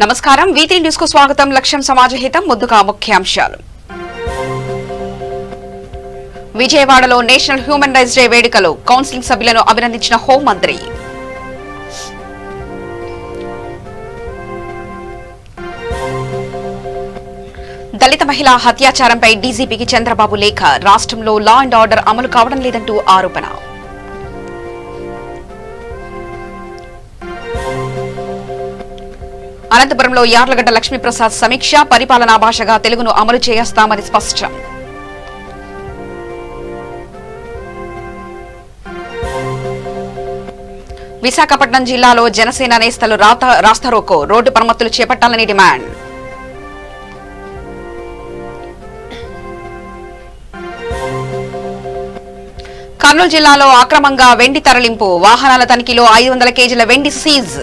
నమస్కారం V3 news కు స్వాగతం. లక్ష్యం సమాజహితం. ముందుగా ముఖ్యాంశాలు. విజయవాడలో నేషనల్ హ్యూమన్ రైట్స్ డే వేడుకలు కౌన్సిలింగ్ సభ్యులను అభినందించిన హోంమంత్రి. దళిత మహిళా హత్యాచారంపై డీజీపీకి చంద్రబాబు లేఖ. రాష్ట్రంలో లా అండ్ ఆర్డర్ అమలు కావడం లేదంటూ ఆరోపణ. అనంతపురంలో యార్లగడ్డ లక్ష్మీప్రసాద్ సమీక్ష. పరిపాలనా భాషగా తెలుగును అమలు చేస్తామని స్పష్టం. విశాఖపట్నం జిల్లాలో జనసేన నేతలు రాస్తారోకో. రోడ్డు మరమ్మతులు చేపట్టాలని డిమాండ్. కర్నూలు జిల్లాలో అక్రమంగా వెండి తరలింపు. వాహనాల తనిఖీలో 500 కేజీల వెండి seize.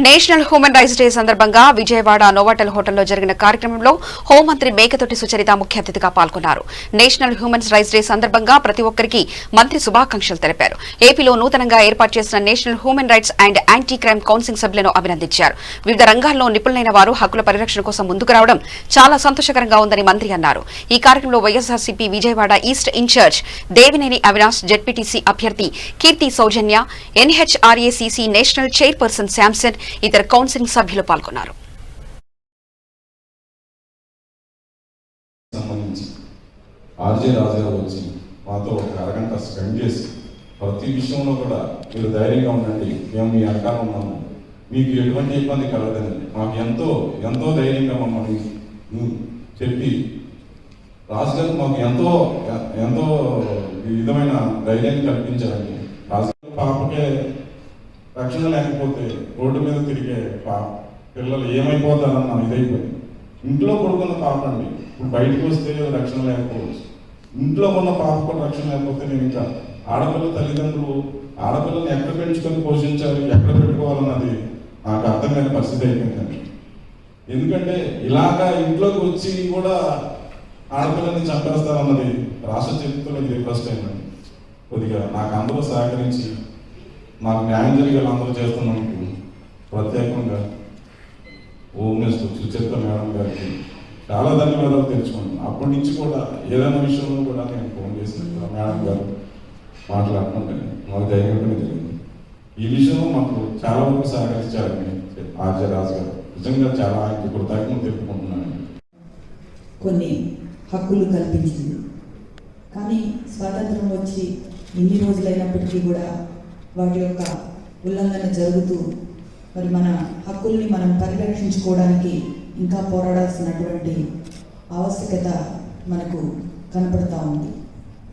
National human rights day సందర్భంగా విజయవాడ నోవాటెల్ హోటల్లో జరిగిన కార్యక్రమంలో హోంమంత్రి మేకతోటి సుచరిత ముఖ్య అతిథిగా పాల్గొన్నారు. నేషనల్ హ్యూమన్ రైట్స్ డే సందర్భంగా ప్రతి ఒక్కరికి మంత్రి శుభాకాంక్షలు తెలిపారు. ఏపీలో నూతనంగా ఏర్పాటు చేసిన national human rights and anti crime counselling సభ్యులను అభినందించారు. వివిధ రంగాల్లో నిపుణులైన వారు హక్కుల పరిరక్షణ కోసం ముందుకు రావడం చాలా సంతోషకరంగా ఉందని మంత్రి అన్నారు. ఈ కార్యక్రమంలో YSRCP Vijayawada east incharge Devineni Avinash, ZPTC అభ్యర్థి Keerthi Soujanya, NHRACC national chairperson Samson, ఇతర కౌన్సిలింగ్ సభ్యులు పాల్గొన్నారు. ఆర్జే రాజా వచ్చి మాతో ఒక అరగంట స్పెండ్ చేసి ప్రతి విషయంలో కూడా మీరు ధైర్యంగా ఉండండి, మేము మీ వెనకాల ఉన్నాము, మీకు ఎటువంటి ఇబ్బంది కలగదని మాకు ఎంతో ఎంతో ధైర్యంగా మమ్మల్ని చెప్పి రాజుగారు మాకు ఎంతో ఎంతో విధమైన ధైర్యాన్ని కల్పించారండి. రాజుగారు పాపకే రక్షణ లేకపోతే రోడ్డు మీద తిరిగే పిల్లలు ఏమైపోతారన్న ఇదైపోయింది. ఇంట్లో పడుకున్న పాప అండి, ఇప్పుడు బయటకు వస్తే రక్షణ లేకపోవచ్చు. ఇంట్లో ఉన్న పాప కూడా రక్షణ లేకపోతే నేను ఇంకా ఆడపిల్ల తల్లిదండ్రులు ఆడపిల్లని ఎక్కడ పెంచుకొని పోషించాలి, ఎక్కడ పెట్టుకోవాలన్నది నాకు అర్థం కాని పరిస్థితి అయిపోయిందండి. ఎందుకంటే ఇలాగా ఇంట్లోకి వచ్చి కూడా ఆడపిల్లని చంపేస్తారన్నది రాష్ట్ర చరిత్రలో ఇది ఫస్ట్ టైం అండి. కొద్దిగా నాకు అందరూ సహకరించి నాకు న్యాయం జరిగే అందరూ చేస్తున్నందుకు ప్రత్యేకంగా హోమ్ మినిస్టర్ సుచరిత మేడం గారికి చాలా ధన్యవాదాలు తెలుసుకున్నాను. అప్పటి నుంచి కూడా ఏదైనా విషయంలో కూడా నేను ఫోన్ చేసిన మేడం గారు మాట్లాడుతుంటే మాకు ధైర్యంగానే జరిగింది. ఈ విషయంలో మాకు చాలా వరకు సహకరించారని ఆర్జే రాజు గారు నిజంగా చాలా ఆయనకి కృతజ్ఞతలు తెలుపుకుంటున్నాను. కొన్ని హక్కులు కల్పించింది, కానీ స్వాతంత్రం వచ్చి ఎన్ని రోజులైనప్పటికీ కూడా వాటి యొక్క ఉల్లంఘన జరుగుతూ మరి మన హక్కుల్ని మనం పరిరక్షించుకోవడానికి ఇంకా పోరాడాల్సినటువంటి ఆవశ్యకత మనకు కనపడుతూ ఉంది.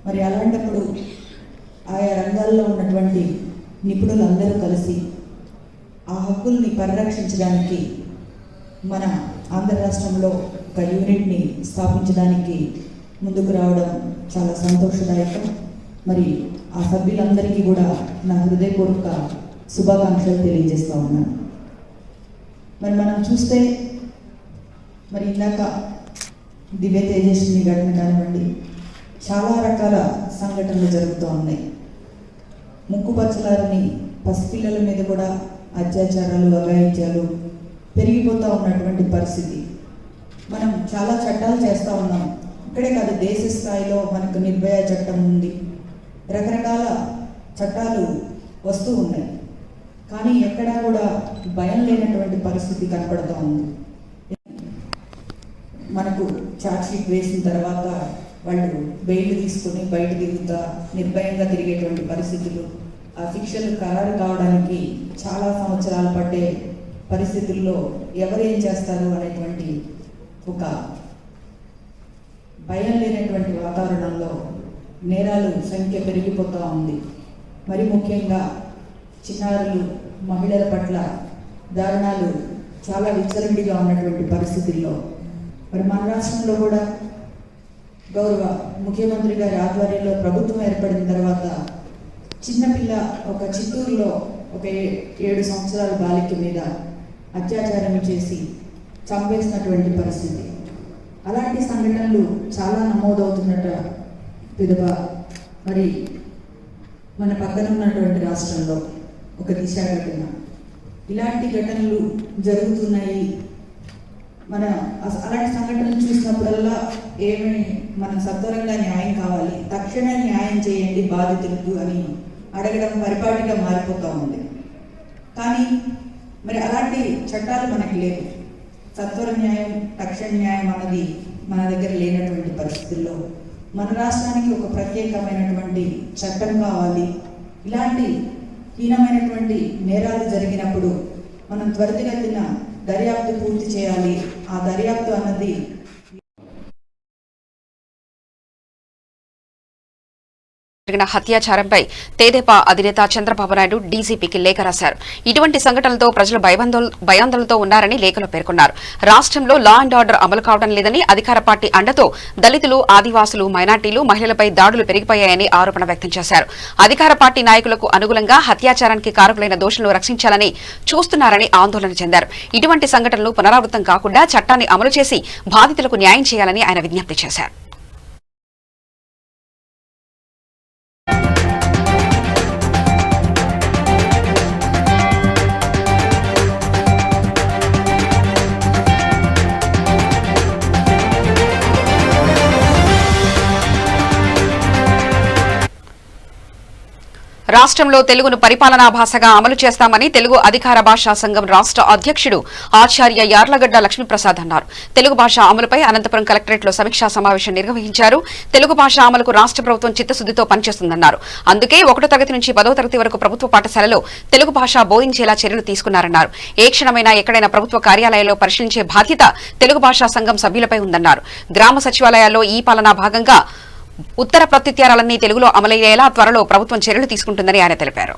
మరి అలాంటప్పుడు ఆయా రంగాల్లో ఉన్నటువంటి నిపుణులందరూ కలిసి ఆ హక్కుల్ని పరిరక్షించడానికి మన ఆంధ్ర రాష్ట్రంలో ఒక యూనిట్ని స్థాపించడానికి ముందుకు రావడం చాలా సంతోషదాయకం. మరి ఆ సభ్యులందరికీ కూడా నా హృదయపూర్వక శుభాకాంక్షలు తెలియజేస్తూ ఉన్నాను. మరి మనం చూస్తే మరి ఇందాక దివ్య తేజస్విని ఘటన కానివ్వండి, చాలా రకాల సంఘటనలు జరుగుతూ ఉన్నాయి. ముక్కుపచ్చలారని పసిపిల్లల మీద కూడా అత్యాచారాలు, అఘాయిత్యాలు పెరిగిపోతూ ఉన్నటువంటి పరిస్థితి. మనం చాలా చట్టాలు చేస్తూ ఉన్నాం. ఇక్కడే కాదు, దేశ స్థాయిలో మనకు నిర్భయ చట్టం ఉంది, రకరకాల చట్టాలు వస్తూ ఉన్నాయి. కానీ ఎక్కడా కూడా భయం లేనటువంటి పరిస్థితి కనపడుతూ ఉంది. మనకు ఛార్జ్షీట్ వేసిన తర్వాత వాళ్ళు బెయిల్ తీసుకుని బయట తిరుగుతా నిర్భయంగా తిరిగేటువంటి పరిస్థితులు, ఆ శిక్షలు ఖరారు కావడానికి చాలా సంవత్సరాలు పట్టే పరిస్థితుల్లో ఎవరు ఏం చేస్తారు అనేటువంటి ఒక భయం లేనటువంటి వాతావరణంలో నేరాలు సంఖ్య పెరిగిపోతూ ఉంది. మరి ముఖ్యంగా చిన్నారులు, మహిళల పట్ల దారుణాలు చాలా విచ్చలవిడిగా ఉన్నటువంటి పరిస్థితుల్లో మరి మన రాష్ట్రంలో కూడా గౌరవ ముఖ్యమంత్రి గారి ఆధ్వర్యంలో ప్రభుత్వం ఏర్పడిన తర్వాత చిన్నపిల్ల ఒక చిత్తూరులో ఒక 7 సంవత్సరాల బాలిక మీద అత్యాచారం చేసి చంపేసినటువంటి పరిస్థితి. అలాంటి సంఘటనలు చాలా నమోదవుతున్నట్టు పిదప మరి మన పక్కన ఉన్నటువంటి రాష్ట్రంలో ఒక దిశ ఘటన, ఇలాంటి ఘటనలు జరుగుతున్నాయి. మన అలాంటి సంఘటనలు చూసినప్పుడల్లా మన సత్వరంగా న్యాయం కావాలి, తక్షణ న్యాయం చేయండి బాధితులకు అని అడగడం పరిపాటిగా మారిపోతూ ఉంది. కానీ మరి అలాంటి చట్టాలు మనకి లేవు. సత్వర న్యాయం, తక్షణ న్యాయం అన్నది మన దగ్గర లేనటువంటి పరిస్థితుల్లో మన రాష్ట్రానికి ఒక ప్రత్యేకమైనటువంటి చట్టం కావాలి. ఇలాంటి హీనమైనటువంటి నేరాలు జరిగినప్పుడు మనం త్వరితగతిన దర్యాప్తు పూర్తి చేయాలి. ఆ దర్యాప్తు అన్నది జరిగిన హత్యాచారంపై తెదేపా అధినేత చంద్రబాబు నాయుడు డీజీపీకి లేఖ రాశారు. ఇటువంటి సంఘటనలతో ప్రజలు భయాందోళనతో ఉన్నారని లేఖలో పేర్కొన్నారు. రాష్ట్రంలో లా అండ్ ఆర్డర్ అమలు కావడం లేదని, అధికార పార్టీ అండతో దళితులు, ఆదివాసులు, మైనార్టీలు, మహిళలపై దాడులు పెరిగిపోయాయని ఆరోపణ వ్యక్తం చేశారు. అధికార పార్టీ నాయకులకు అనుగుణంగా హత్యాచారానికి కారకులైన దోషులను రక్షించాలని చూస్తున్నారని ఆందోళన చెందారు. ఇటువంటి సంఘటనలు పునరావృతం కాకుండా చట్టాన్ని అమలు చేసి బాధితులకు న్యాయం చేయాలని ఆయన విజ్ఞప్తి చేశారు. రాష్ట్రంలో తెలుగును పరిపాలనా భాషగా అమలు చేస్తామని తెలుగు అధికార భాషా సంఘం రాష్ట్ర అధ్యక్షుడు ఆచార్య యార్లగడ్డ లక్ష్మీప్రసాద్ అన్నారు. తెలుగు భాష అమలుపై అనంతపురం కలెక్టరేట్లో సమీక్షా సమావేశం నిర్వహించారు. తెలుగు భాష అమలుకు రాష్ట్ర ప్రభుత్వం చిత్తశుద్దితో పనిచేస్తుందన్నారు. అందుకే 1వ తరగతి నుంచి 10వ తరగతి వరకు ప్రభుత్వ పాఠశాలలో తెలుగు భాష బోధించేలా చర్యలు తీసుకున్నారన్నారు. ఏ క్షణమైనా ఎక్కడైనా ప్రభుత్వ కార్యాలయాల్లో పరిశీలించే బాధ్యత తెలుగు భాషా సంఘం సభ్యులపై ఉందన్నారు. గ్రామ సచివాలయాల్లో ఈ పాలనా భాగంగా ఉత్తర ప్రత్యుత్తరాలన్నీ తెలుగులో అమలయ్యేలా త్వరలో ప్రభుత్వం చర్యలు తీసుకుంటుందని ఆయన తెలిపారు.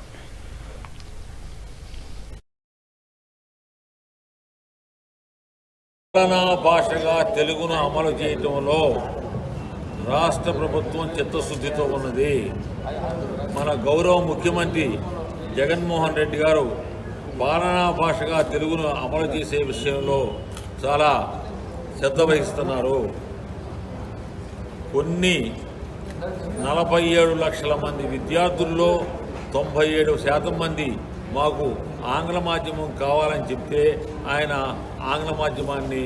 భాషగా తెలుగును అమలు చేయటంలో రాష్ట్ర ప్రభుత్వం చిత్తశుద్ధితో ఉన్నది. మన గౌరవ ముఖ్యమంత్రి జగన్మోహన్ రెడ్డి గారు పాలనా భాషగా తెలుగును అమలు చేసే విషయంలో చాలా శ్రద్ధ వహిస్తున్నారు. కొన్ని 47 లక్షల మంది విద్యార్థుల్లో 97% మంది మాకు ఆంగ్ల మాధ్యమం కావాలని చెప్తే ఆయన ఆంగ్ల మాధ్యమాన్ని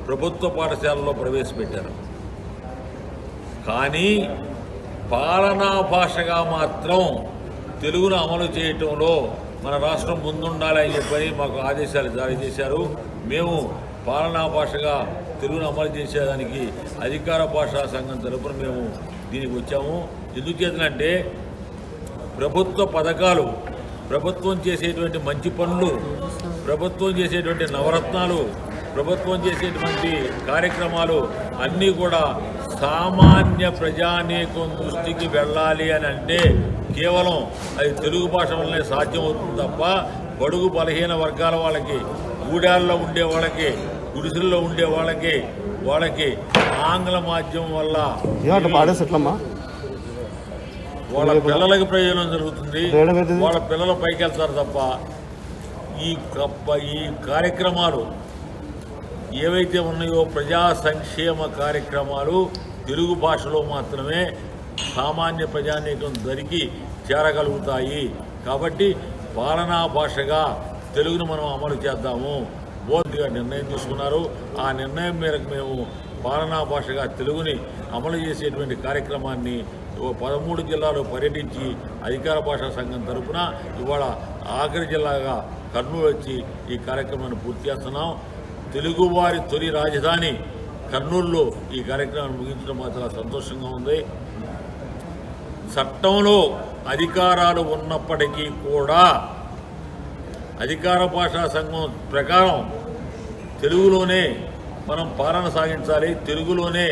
ప్రభుత్వ పాఠశాలలో ప్రవేశపెట్టారు. కానీ పాలనా భాషగా మాత్రం తెలుగును అమలు చేయటంలో మన రాష్ట్రం ముందుండాలి అని చెప్పని మాకు ఆదేశాలు జారీ చేశారు. మేము పాలనా భాషగా తెలుగును అమలు చేసేదానికి అధికార భాషా సంఘం తరపున మేము దీనికి వచ్చాము. ఎందుచేతనంటే ప్రభుత్వ పథకాలు, ప్రభుత్వం చేసేటువంటి మంచి పనులు, ప్రభుత్వం చేసేటువంటి నవరత్నాలు, ప్రభుత్వం చేసేటువంటి కార్యక్రమాలు అన్నీ కూడా సామాన్య ప్రజానీకం దృష్టికి వెళ్ళాలి అని అంటే కేవలం అది తెలుగు భాష వల్లనే సాధ్యమవుతుంది తప్ప బడుగు బలహీన వర్గాల వాళ్ళకి, గూడాల్లో ఉండే వాళ్ళకి, గుడిసెల్లో ఉండే వాళ్ళకి ఆంగ్ల మాధ్యమం వల్ల వాళ్ళ పిల్లలకి ప్రయోజనం జరుగుతుంది. వాళ్ళ పిల్లలు పైకి వెళ్తారు తప్ప ఈ కార్యక్రమాలు ఏవైతే ఉన్నాయో ప్రజా సంక్షేమ కార్యక్రమాలు తెలుగు భాషలో మాత్రమే సామాన్య ప్రజానీకం దరికి చేరగలుగుతాయి. కాబట్టి పాలనా భాషగా తెలుగును మనం అమలు చేద్దాము. బోర్డుగా నిర్ణయం తీసుకున్నారు. ఆ నిర్ణయం మేరకు మేము పాలనా భాషగా తెలుగుని అమలు చేసేటువంటి కార్యక్రమాన్ని 13 జిల్లాలు పర్యటించి అధికార భాషా సంఘం తరఫున ఇవాళ ఆఖరి జిల్లాగా కర్నూలు వచ్చి ఈ కార్యక్రమాన్ని పూర్తి చేస్తున్నాం. తెలుగువారి తొలి రాజధాని కర్నూలులో ఈ కార్యక్రమాన్ని ముగించడం మాత్రం సంతోషంగా ఉంది. చట్టంలో అధికారాలు ఉన్నప్పటికీ కూడా అధికార భాషా సంఘం ప్రకారం తెలుగులోనే మనం పాలన సాగించాలి. తెలుగులోనే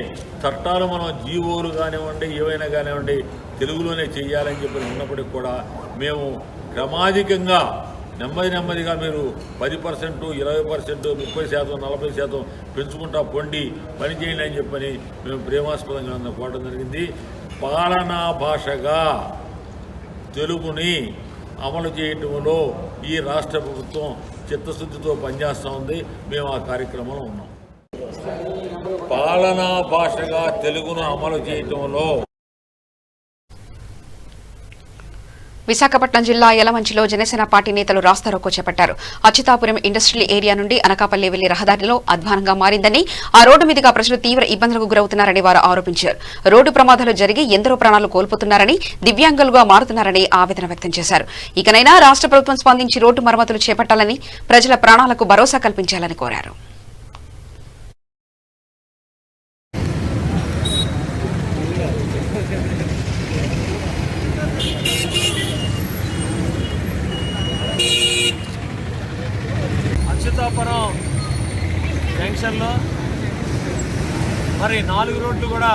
చట్టాలు మనం జీవోలు కానివ్వండి, ఏవైనా కానివ్వండి తెలుగులోనే చేయాలని చెప్పి ఉన్నప్పటికీ కూడా మేము క్రమాధికంగా నెమ్మదిగా మీరు 10%, 20%, 30%, 40% పెంచుకుంటా పొండి పని చేయండి అని చెప్పని మేము ప్రేమాస్పదంగా కోవడం జరిగింది. పాలనా భాషగా తెలుగుని అమలు చేయటంలో ఈ రాష్ట్ర ప్రభుత్వం చిత్తశుద్ధితో పనిచేస్తూ ఉంది. మేము ఆ కార్యక్రమంలో ఉన్నాం. పాలనా భాషగా తెలుగును అమలు చేయటంలో విశాఖపట్నం జిల్లా యలమంచిలో జనసేన పార్టీ నేతలు రాస్తారోకో చేపట్టారు. అచ్యుతాపురం ఇండస్ట్రియల్ ఏరియా నుండి అనకాపల్లి వెళ్లే రహదారిలో అధ్వానంగా మారిందని, ఆ రోడ్డు మీదుగా ప్రజలు తీవ్ర ఇబ్బందులకు గురవుతున్నారని వారు ఆరోపించారు. రోడ్డు ప్రమాదాలు జరిగి ఎందరో ప్రాణాలు కోల్పోతున్నారని, దివ్యాంగులుగా మారుతున్నారని ఆవేదన వ్యక్తం చేశారు. ఇకనైనా రాష్ట్ర ప్రభుత్వం స్పందించి రోడ్డు మరమ్మతులు చేపట్టాలని, ప్రజల ప్రాణాలకు భరోసా కల్పించాలని కోరారు. అచ్యుతాపురం జంక్షన్లో మరి 4 రోడ్లు కూడా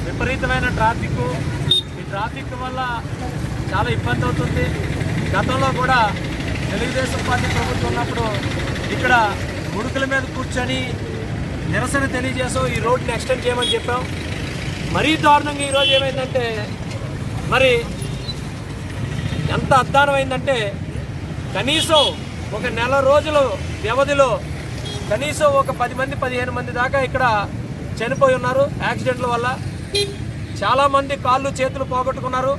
విపరీతమైన ట్రాఫిక్. ఈ ట్రాఫిక్ వల్ల చాలా ఇబ్బంది అవుతుంది. గతంలో కూడా తెలుగుదేశం పార్టీ ప్రభుత్వం ఉన్నప్పుడు ఇక్కడ ముడుకుల మీద కూర్చొని నిరసన తెలియజేసాం, ఈ రోడ్ని ఎక్స్టెండ్ చేయమని చెప్పాం. మరీ దారుణంగా ఈరోజు ఏమైందంటే మరి ఎంత అధ్వానమైందంటే కనీసం ఒక నెల రోజుల వ్యవధిలో కనీసం ఒక 10 మంది 15 మంది దాకా ఇక్కడ చనిపోయి ఉన్నారు యాక్సిడెంట్ల వల్ల. చాలామంది కాళ్ళు చేతులు పోగొట్టుకున్నారు.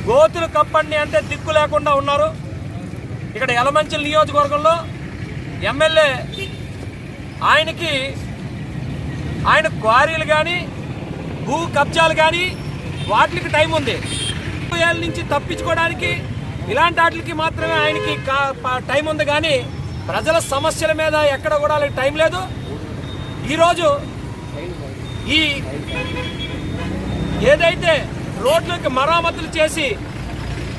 గోతులు కప్పండి అంటే దిక్కు లేకుండా ఉన్నారు. ఇక్కడ యలమంచిలి నియోజకవర్గంలో ఎమ్మెల్యే ఆయన క్వారీలు కానీ భూ కబ్జాలు కానీ వాటికి టైం ఉంది. ఏళ్ళ నుంచి తప్పించుకోవడానికి ఇలాంటి వాటికి మాత్రమే ఆయనకి టైం ఉంది, కానీ ప్రజల సమస్యల మీద ఎక్కడ కూడా వాళ్ళకి టైం లేదు. ఈరోజు ఈ ఏదైతే రోడ్లకు మరామతులు చేసి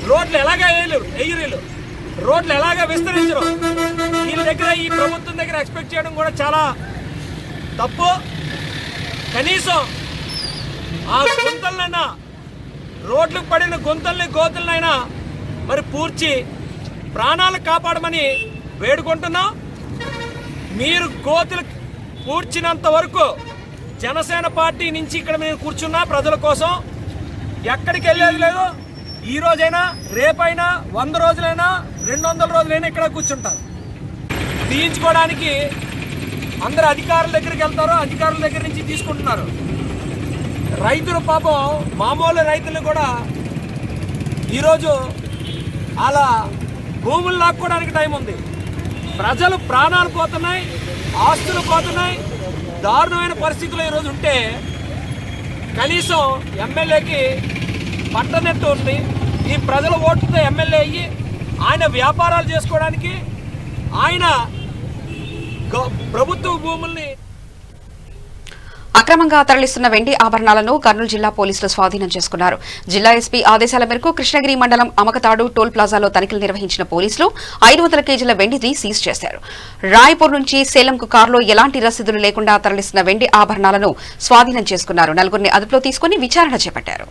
రోడ్లు ఎలాగ ఎగిరీలు రోడ్లు ఎలాగ విస్తరించరు, వీళ్ళ దగ్గర ఈ ప్రభుత్వం దగ్గర ఎక్స్పెక్ట్ చేయడం కూడా చాలా తప్పు. కనీసం ఆ గుంతలనైనా, రోడ్లకు పడిన గోతులనైనా మరి పూడ్చి ప్రాణాలు కాపాడమని వేడుకుంటున్నాం. మీరు గోతులు పూడ్చినంత వరకు జనసేన పార్టీ నుంచి ఇక్కడ మేము కూర్చున్నా ప్రజల కోసం ఎక్కడికి వెళ్ళేది లేదు. ఈ రోజైనా, రేపైనా, 100 రోజులైనా, 200 రోజులైనా ఇక్కడ కూర్చుంటారు. తీయించుకోవడానికి అందరు అధికారుల దగ్గరికి వెళ్తారు, అధికారుల దగ్గర నుంచి తీసుకుంటున్నారు. రైతులు పాపం మామూలు రైతులు కూడా ఈరోజు అలా భూములు లాక్కోవడానికి టైం ఉంది. ప్రజలు ప్రాణాలు పోతున్నాయి, ఆస్తులు పోతున్నాయి, దారుణమైన పరిస్థితులు ఈరోజు ఉంటే కనీసం ఎమ్మెల్యేకి పట్టనట్టు ఉంది. ఈ ప్రజల ఓట్లతో ఎమ్మెల్యే అయ్యి ఆయన వ్యాపారాలు చేసుకోవడానికి, ఆయన ప్రభుత్వ భూముల్ని అక్రమంగా తరలిస్తున్న వెండి ఆభరణాలను కర్నూలు జిల్లా పోలీసులు స్వాధీనం చేసుకున్నారు. జిల్లా ఎస్పీ ఆదేశాల మేరకు కృష్ణగిరి మండలం అమకతాడు టోల్ ప్లాజాలో తనిఖీలు నిర్వహించిన పోలీసులు 500 కేజీల వెండిని సీజ్ చేశారు. రాయ్పూర్ నుంచి సేలంకు కారులో ఎలాంటి రసీదులు లేకుండా తరలిస్తున్న వెండి ఆభరణాలను స్వాధీనం చేసుకున్నారు. 4గురిని అదుపులో తీసుకుని విచారణ చేపట్టారు.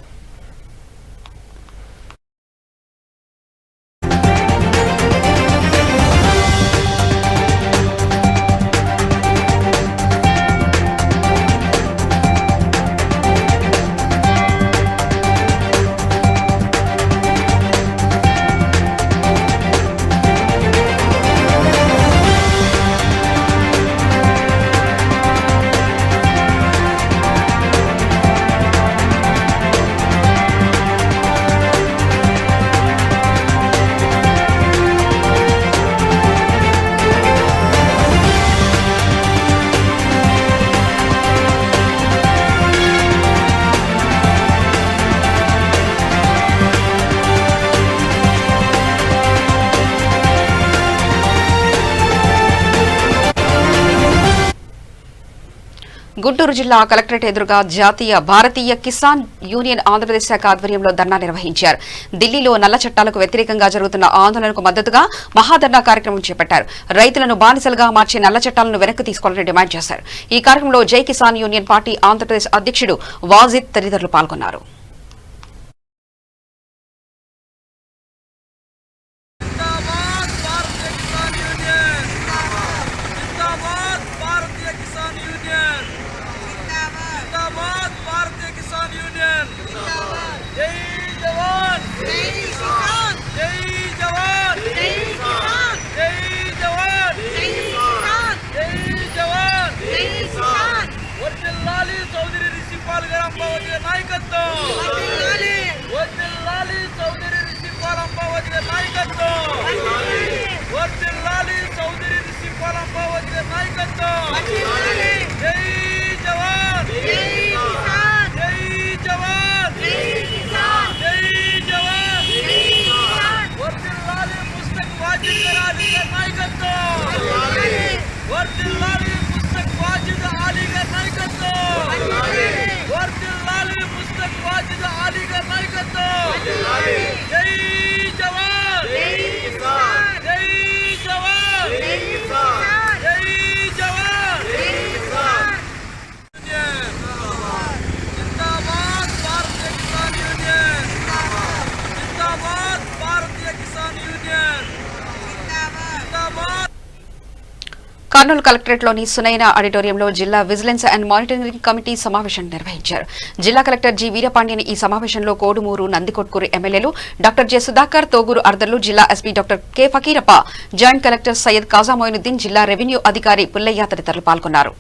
గుంటూరు జిల్లా కలెక్టరేట్ ఎదురుగా జాతీయ భారతీయ కిసాన్ యూనియన్ ఆంధ్రప్రదేశ్ శాఖ ఆధ్వర్యంలో ధర్నా నిర్వహించారు. ఢిల్లీలో నల్ల చట్టాలకు వ్యతిరేకంగా జరుగుతున్న ఆందోళనకు మద్దతుగా మహాధర్నా కార్యక్రమం చేపట్టారు. రైతులను బానిసలుగా మార్చే నల్ల చట్టాలను వెనక్కి తీసుకోవాలని డిమాండ్ చేశారు. ఈ కార్యక్రమంలో జై కిసాన్ యూనియన్ పార్టీ ఆంధ్రప్రదేశ్ అధ్యక్షుడు వాజిద్ తదితరులు పాల్గొన్నారు. నాయకత్వం నాయకత్వం వర్ధిల్లాలి చౌదరి సింపాలమ్మ వదిలే నాయకత్వం జై జవాన్ జై జవాన్ జై జవాన్ వర్ధిల్లాలి పుస్తక్ వాజిద్ అలీ నాయకత్వం వర్ధిల్లాలి పుస్తక్ వాజిద్ అలీ నాయకత్వం వర్ధిల్లాలి పుస్తక్ వాజిద్ అలీ నాయకత్వం జై జవాన్ జై జవాన్ జై జవాన్ జై జవాన్ జిందాబాద్ భారతీయ కిసాన్ యూనియన్ జిందాబాద్ భారతీయ కిసాన్ యూనియన్ జిందాబాద్. కర్నూలు కలెక్టరేట్లోని సునైన ఆడిటోరియంలో జిల్లా విజిలెన్స్ అండ్ మానిటరింగ్ కమిటీ సమావేశం నిర్వహించారు. జిల్లా కలెక్టర్ జి వీరపాండ్యన్ ఈ సమావేశంలో కోడుమూరు, నందికొట్కూరు ఎమ్మెల్యేలు డాక్టర్ జె సుధాకర్, తోగూరు అర్దర్లు, జిల్లా SP doctor K Fakirappa, joint collector Syed Khaja Moinuddin, జిల్లా రెవెన్యూ అధికారి పుల్లయ్య తదితరులు పాల్గొన్నారు.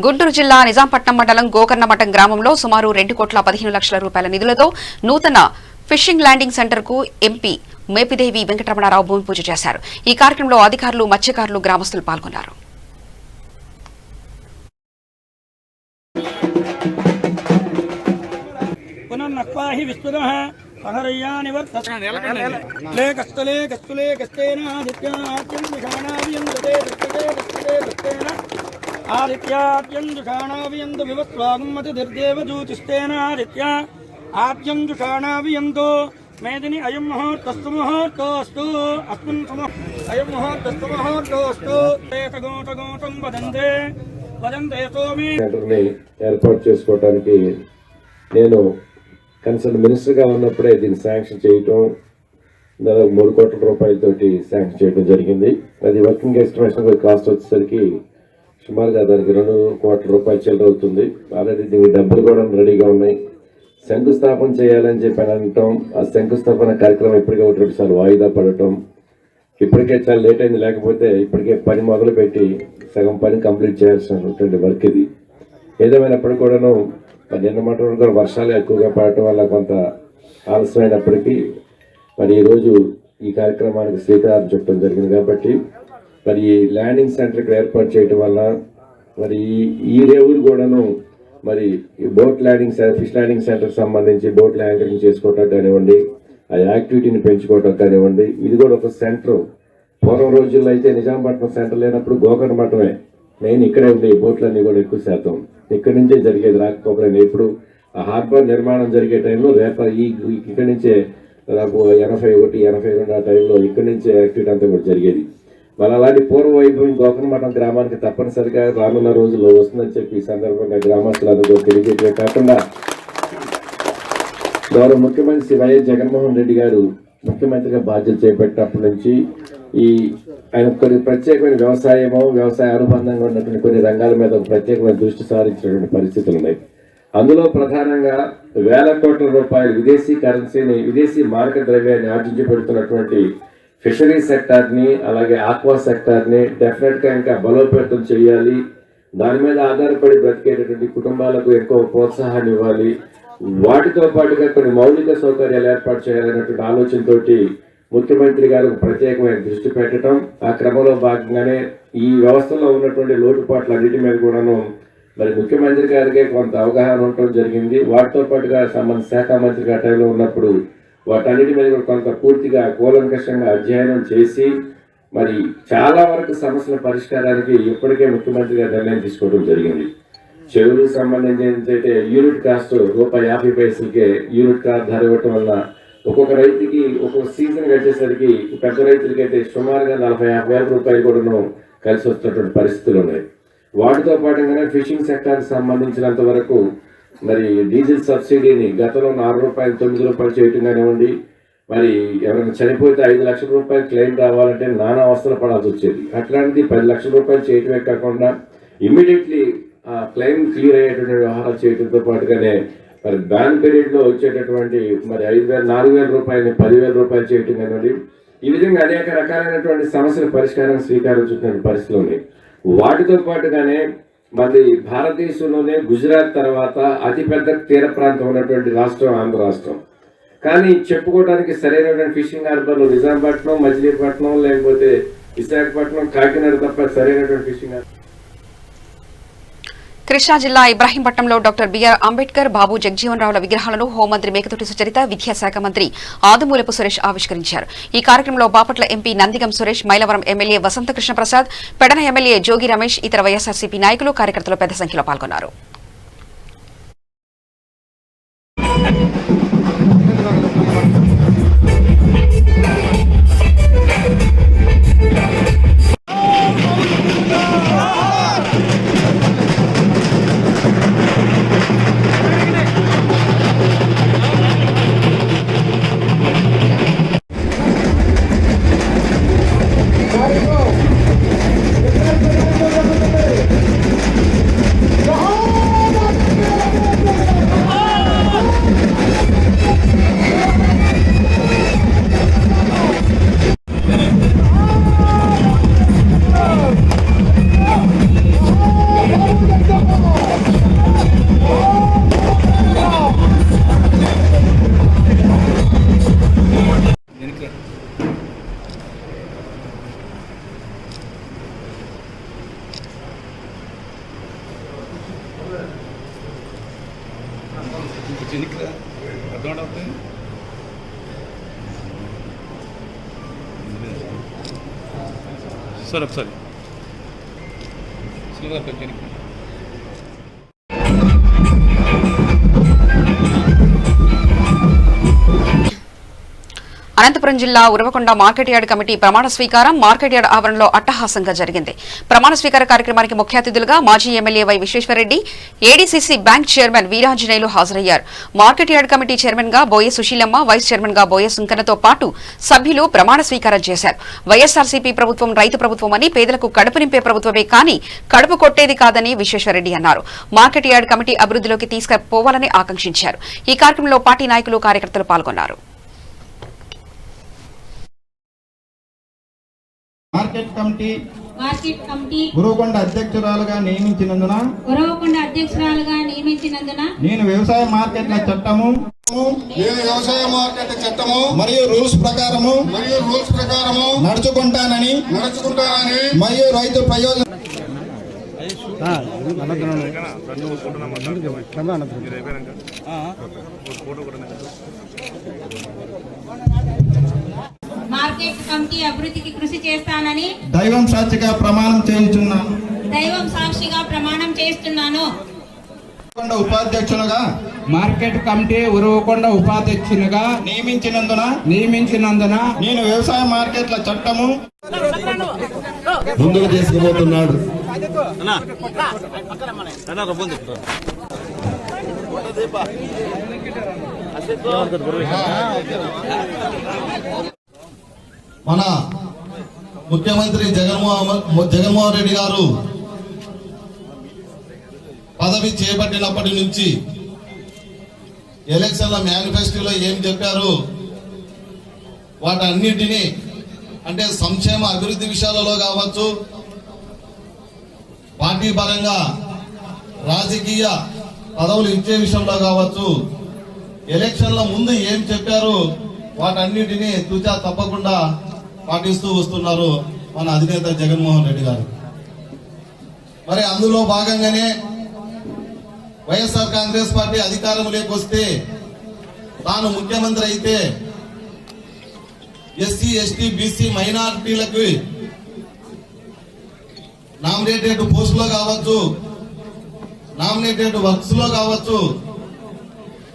గుంటూరు జిల్లా నిజాంపట్నం మండలం గోకర్ణమఠం గ్రామంలో సుమారు 2,15,00,000 రూపాయల నిధులతో నూతన ఫిషింగ్ ల్యాండింగ్ సెంటర్ కు ఎంపీ మేపిదేవి వెంకటరమణారావు భూమి పూజ చేశారు. ఈ కార్యక్రమంలో అధికారులు, మత్స్యకారులు, గ్రామస్తులు పాల్గొన్నారు. ఆదిత్యాద్యంజుషాణావియందు వివస్వాగమతి దుర్దేవ జ్యోతిష్టేనాదిత్య ఆద్యంజుషాణావియందు మేదిని అయం ముహూర్తస్తు ముహూర్తోస్తు అస్మిన్ అయం ముహూర్తస్తు ముహూర్తోస్తు ఏకగోటగోటం వదంతే వదంతే సోమి. సెంటర్ని ఏర్పాటు చేసుకోవడానికి నేను కన్సర్న్ మినిస్టర్గా ఉన్నప్పుడే దీన్ని శాంక్షన్ చేయటం, దాదాపు 3 కోట్ల రూపాయలతోటి శాంక్షన్ చేయడం జరిగింది. అది వర్కింగ్ ఎస్టిమేషన్ కాస్ట్ వచ్చేసరికి సుమారుగా దానికి 2 కోట్ల రూపాయలు చిల్లర అవుతుంది. ఆల్రెడీ దీనికి డబ్బులు కూడా రెడీగా ఉన్నాయి. శంకుస్థాపన చేయాలని చెప్పి అనటం, ఆ శంకుస్థాపన కార్యక్రమం ఇప్పటికే 1-2 సార్లు వాయిదా పడటం, ఇప్పటికే చాలా లేట్ అయింది. లేకపోతే ఇప్పటికే పని మొదలు పెట్టి సగం పని కంప్లీట్ చేయాల్సినటువంటి వర్క్ ఇది. ఏదేమైనప్పటికీ కూడాను నిన్న మటం కూడా వర్షాలు ఎక్కువగా పడటం వల్ల కొంత ఆలస్యమైనప్పటికీ మరి ఈరోజు ఈ కార్యక్రమానికి శ్రీకారం చుట్టడం జరిగింది. కాబట్టి మరి ఈ ల్యాండింగ్ సెంటర్ ఇక్కడ ఏర్పాటు చేయటం వల్ల మరి ఈ రేవులు కూడాను మరి ఈ బోట్ ల్యాండింగ్ ఫిష్ ల్యాండింగ్ సెంటర్కి సంబంధించి బోట్లు యాంకరింగ్ చేసుకోవటం కానివ్వండి, ఆ యాక్టివిటీని పెంచుకోవటం కానివ్వండి, ఇది కూడా ఒక సెంటర్. పూర్వం రోజుల్లో అయితే నిజాంపట్నం సెంటర్ లేనప్పుడు గోకర్ణమఠమే మెయిన్, ఇక్కడే ఉండే ఈ బోట్లన్నీ కూడా ఎక్కువ శాతం ఇక్కడి నుంచే జరిగేది. రాకపోకలేదు. ఇప్పుడు ఆ హార్బర్ నిర్మాణం జరిగే టైంలో ఇక్కడి నుంచే దాదాపు 81, 82 ఆ టైంలో ఇక్కడి నుంచే యాక్టివిటీ అంతా కూడా జరిగేది. మళ్ళీ అలాంటి పూర్వ వైభవం గోకర్ణమఠం గ్రామానికి తప్పనిసరిగా రానున్న రోజుల్లో వస్తుందని చెప్పి ఈ సందర్భంగా గ్రామస్తులందరూ తెలియజేయడమే కాకుండా గౌరవ ముఖ్యమంత్రి శ్రీ వైఎస్ జగన్మోహన్ రెడ్డి గారు ముఖ్యమంత్రిగా బాధ్యత చేపట్టినప్పటి నుంచి ఆయన కొన్ని ప్రత్యేకమైన వ్యవసాయ అనుబంధంగా ఉన్నటువంటి కొన్ని రంగాల మీద ప్రత్యేకమైన దృష్టి సారించినటువంటి పరిస్థితులు ఉన్నాయి. అందులో ప్రధానంగా వేల కోట్ల రూపాయలు విదేశీ కరెన్సీని, విదేశీ మారక ద్రవ్యాన్ని ఆర్జించి పెడుతున్నటువంటి ఫిషరీ సెక్టార్ని, అలాగే ఆక్వా సెక్టార్ని డెఫినెట్గా ఇంకా బలోపేతం చేయాలి. దాని మీద ఆధారపడి బ్రతికేటటువంటి కుటుంబాలకు ఎక్కువ ప్రోత్సాహాన్ని ఇవ్వాలి. వాటితో పాటుగా కొన్ని మౌలిక సౌకర్యాలు ఏర్పాటు చేయాలనేటువంటి ఆలోచనతోటి ముఖ్యమంత్రి గారు ప్రత్యేకమైన దృష్టి పెట్టడం, ఆ క్రమంలో భాగంగానే ఈ వ్యవస్థలో ఉన్నటువంటి లోటుపాట్లు అన్నిటి మీద కూడాను మరి ముఖ్యమంత్రి గారికి కొంత అవగాహన ఉండటం జరిగింది. వాటితో పాటుగా సంబంధిత శాఖ మంత్రిగా టైంలో ఉన్నప్పుడు వాటన్నిటి మీద కూడా కొంత పూర్తిగా కూలంకషంగా అధ్యయనం చేసి మరి చాలా వరకు సమస్యల పరిష్కారానికి ఇప్పటికే ముఖ్యమంత్రి గారు నిర్ణయం తీసుకోవడం జరిగింది. చెరువులకు సంబంధించి అయితే యూనిట్ కాస్ట్ ₹50 యూనిట్ కాస్ట్ ధర ఇవ్వటం వల్ల ఒక్కొక్క రైతుకి ఒక్కొక్క సీజన్ వచ్చేసరికి పెద్ద రైతులకి అయితే సుమారుగా 40-50 వేల రూపాయలు కూడా కలిసి వస్తున్నటువంటి పరిస్థితులు ఉన్నాయి. వాటితో పాటుగానే ఫిషింగ్ సెక్టార్కి సంబంధించినంత వరకు మరి డీజిల్ సబ్సిడీని గతంలో ₹4 ₹9 చేయటం కానివ్వండి, మరి ఎవరైనా చనిపోతే 5 లక్షల రూపాయలు క్లెయిమ్ రావాలంటే నానా అవస్థలు పడాల్సి వచ్చేది. అట్లాంటిది 10 లక్షల రూపాయలు చేయటమే కాకుండా ఇమ్మీడియట్లీ ఆ క్లెయిమ్ క్లియర్ అయ్యేటువంటి వ్యవహారాలు చేయడంతో పాటుగానే మరి బ్యాన్ పీరియడ్ లో వచ్చేటటువంటి మరి 4,000 రూపాయలని 10,000 రూపాయలు చేయటం కానివ్వండి, ఈ విధంగా అనేక రకాలైనటువంటి సమస్యల పరిష్కారం శ్రీకారం చుట్టిన పరిస్థితులు ఉన్నాయి. వాటితో పాటుగానే మరి భారతదేశంలోనే గుజరాత్ తర్వాత అతిపెద్ద తీర ప్రాంతం ఉన్నటువంటి రాష్ట్రం ఆంధ్ర రాష్ట్రం. కానీ చెప్పుకోవడానికి సరైనటువంటి ఫిషింగ్ హార్బర్లు నిజామాబాద్లో, మచిలీపట్నం, లేకపోతే విశాఖపట్నం, కాకినాడ తప్ప సరైనటువంటి ఫిషింగ్ హార్బర్. కృష్ణా జిల్లా ఇబ్రాహీంపట్నంలో డాక్టర్ బిఆర్ అంబేద్కర్, బాబు జగజీవన్ రావుల విగ్రహాలను హోంమంత్రి మేకతోటి సుచరిత, విద్యాశాఖ మంత్రి ఆదుమూలపు సురేష్ ఆవిష్కరించారు. ఈ కార్యక్రమంలో Bapatla MP Nandigam Suresh, Mylavaram MLA Vasanthakrishna Prasad, Pedana MLA Jogi Ramesh, ఇతర వైఎస్ఆర్సీపీ నాయకులు, కార్యకర్తలు పెద్ద సంఖ్యలో పాల్గొన్నారు. सर अब सर అనంతపురం జిల్లా ఉరవకొండ మార్కెట్ యార్డ్ కమిటీ ప్రమాణ స్వీకారం మార్కెట్ యార్డ్ ఆవరణలో అట్టహాసంగా జరిగింది. ప్రమాణ స్వీకార కార్యక్రమానికి ముఖ్య అతిథులుగా మాజీ MLA Y Visweswara Reddy, ADCC bank chairman Veeranjaneyulu హాజరయ్యారు. మార్కెట్ యార్డ్ కమిటీ చైర్మన్ గా బోయే సుశీలమ్మ, వైస్ చైర్మన్ గా బోయే సుంకనతో పాటు సభ్యులు ప్రమాణ స్వీకారం చేశారు. వైఎస్ఆర్సీపీ ప్రభుత్వం రైతు ప్రభుత్వం అని, పేదలకు కడుపు నింపే ప్రభుత్వమే కానీ కడుపు కొట్టేది కాదని విశ్వేశ్వరరెడ్డి అన్నారు. మార్కెట్ యార్డ్ కమిటీ అభివృద్ధిలోకి తీసుకుపోవాలని ఆకాంక్షించారు. ఈ కార్యక్రమంలో పార్టీ నాయకులు, కార్యకర్తలు పాల్గొన్నారు. మార్కెట్ కమిటీ ఉరవకొండ అధ్యక్షురాలుగా నియమించినందున నేను వ్యవసాయ మార్కెట్ల చట్టము మరియు రూల్స్ ప్రకారము నడుచుకుంటానని మరియు రైతు ప్రయోజనం మార్కెట్ కమిటీ అభివృద్ధికి కృషి చేస్తానని దైవం సాక్షిగా ప్రమాణం చేస్తున్నాను. ఉపాధ్యక్షులుగా మార్కెట్ కమిటీ ఉరవకొండ ఉపాధ్యక్షునిగా నియమించినందున నేను వ్యవసాయ మార్కెట్ల చట్టము ముందుకు తీసుకుపోతున్నాడు. మన ముఖ్యమంత్రి జగన్మోహన్ రెడ్డి గారు పదవి చేపట్టినప్పటి నుంచి ఎలక్షన్ల మేనిఫెస్టోలో ఏం చెప్పారు వాటన్నిటినీ అంటే సంక్షేమ అభివృద్ధి విషయాలలో కావచ్చు, పార్టీ పరంగా రాజకీయ పదవులు ఇచ్చే విషయంలో కావచ్చు, ఎలక్షన్ల ముందు ఏం చెప్పారు వాటన్నిటినీ తూచా తప్పకుండా పాటిస్తూ వస్తున్నారు మన అధినేత జగన్మోహన్ రెడ్డి గారు. మరి అందులో భాగంగానే వైఎస్ఆర్ కాంగ్రెస్ పార్టీ అధికారంలోకి వస్తే తాను ముఖ్యమంత్రి అయితే ఎస్సీ, ఎస్టీ, బీసీ మైనారిటీలకు నామినేటెడ్ పోస్టులో కావచ్చు నామినేటెడ్ వర్క్స్ లో కావచ్చు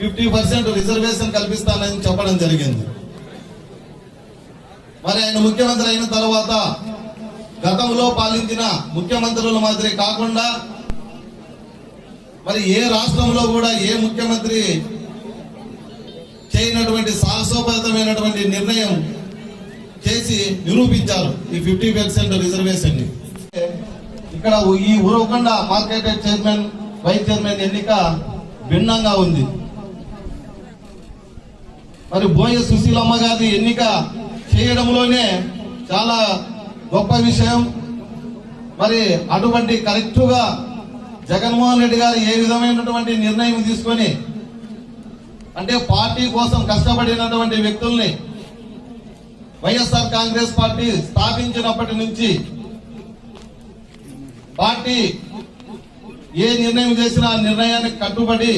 50% రిజర్వేషన్ కల్పిస్తానని చెప్పడం జరిగింది. మరి ఆయన ముఖ్యమంత్రి అయిన తర్వాత గతంలో పాలించిన ముఖ్యమంత్రుల మాదిరి కాకుండా మరి ఏ రాష్ట్రంలో కూడా ఏ ముఖ్యమంత్రి చేయనటువంటి సాహసోపేతమైనటువంటి నిర్ణయం చేసి నిరూపించారు ఈ 50% రిజర్వేషన్ ని. ఇక్కడ ఈ Uravakonda market chairman vice chairman ఎన్నిక భిన్నంగా ఉంది. మరి బోయ సుశీలమ్మ గారి ఎన్నిక చేయడంలోనే చాలా గొప్ప విషయం. మరి అటువంటి కరెక్టుగా జగన్మోహన్ రెడ్డి గారు ఏ విధమైనటువంటి నిర్ణయం తీసుకొని అంటే పార్టీ కోసం కష్టపడినటువంటి వ్యక్తుల్ని వైఎస్ఆర్ కాంగ్రెస్ పార్టీ స్థాపించినప్పటి నుంచి పార్టీ ఏ నిర్ణయం చేసినా ఆ నిర్ణయానికి కట్టుబడి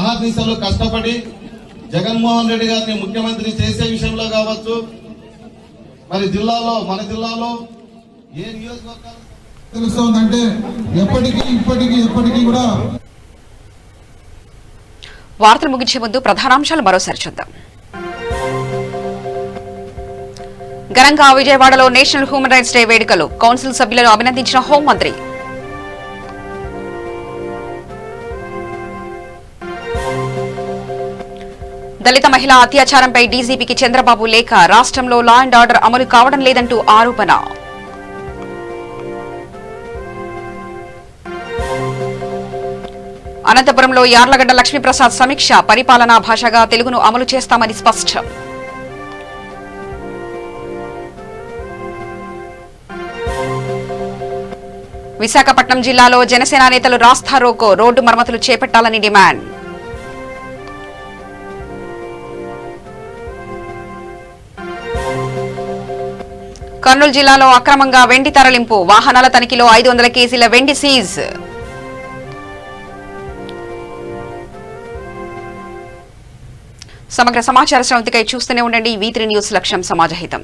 అహర్నిశలు కష్టపడి జగన్మోహన్ రెడ్డి గారిని ముఖ్యమంత్రి చేసే విషయంలో కావచ్చు, మరి మన జిల్లాలో ఏ నియోజకవర్గాలు తెలుస్తుందంటే ఎప్పటికీ కూడా. వార్తలు ముగించే ముందు ప్రధానాంశాలు మరోసారి చూద్దాం. ఘనంగా విజయవాడలో నేషనల్ హ్యూమన్ రైట్స్ డే వేడుకలు, కౌన్సిల్ సభ్యులను అభినందించిన హోంమంత్రి. దళిత మహిళా అత్యాచారంపై డీజీపీకి చంద్రబాబు లేఖ, రాష్ట్రంలో లా అండ్ ఆర్డర్ అమలు కావడం లేదంటూ ఆరోపణ. అనంతపురంలో యార్లగడ్డ లక్ష్మీప్రసాద్ సమీక్ష, పరిపాలనా భాషగా తెలుగును అమలు చేస్తామని స్పష్టం. విశాఖపట్నం జిల్లాలో జనసేన నేతలు రాస్తారోకో, రోడ్డు మరమ్మతులు చేపట్టాలని డిమాండ్. కర్నూలు జిల్లాలో అక్రమంగా వెండి తరలింపు, వాహనాల తనిఖీలో 500 కేజీల వెండి సీజ్. సమగ్ర సమాచార శ్రవంతికై చూస్తూనే ఉండండి V3 న్యూస్, లక్ష్యం సమాజహితం.